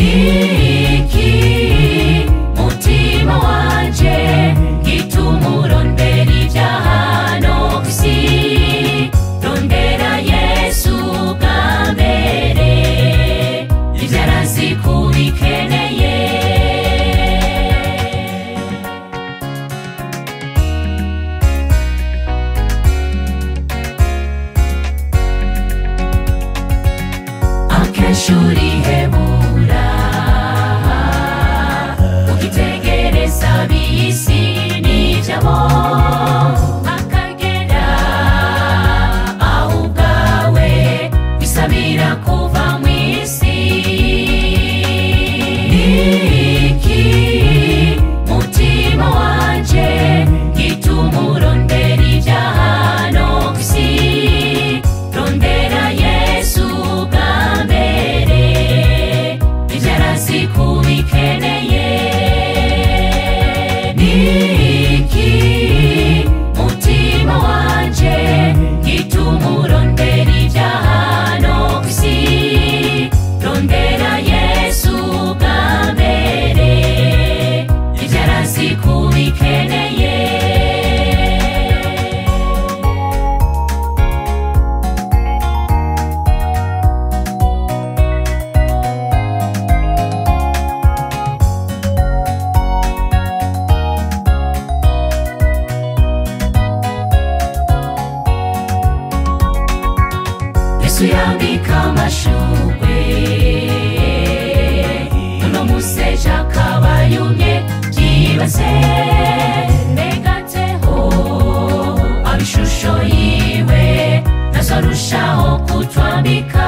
Niki mutima wanje gituma urondera ivyahano kw'isi, rondera Yesu bwa mbere, ivyo arazi kubikeneye. Akenshi urihebura ukitegereza ab'isi n'ivyabo, akagera aho ubwawe wisabira kuva mw'isi. Niki mutima wanje gituma urondera ivyahano kw'isi, rondera Yesu bwa mbere, ivyo arazi kubikeneye. Niki mutima wanje gituma urondera ivyahano kw'isi, rondera Yesu bwa mbere, ivyo arazi kubikeneye. Yesu yambika amashurwe, uno museje akaba yumye vyibaze, mbegateho ab'ishusho yiwe nazo arushaho kutwambika.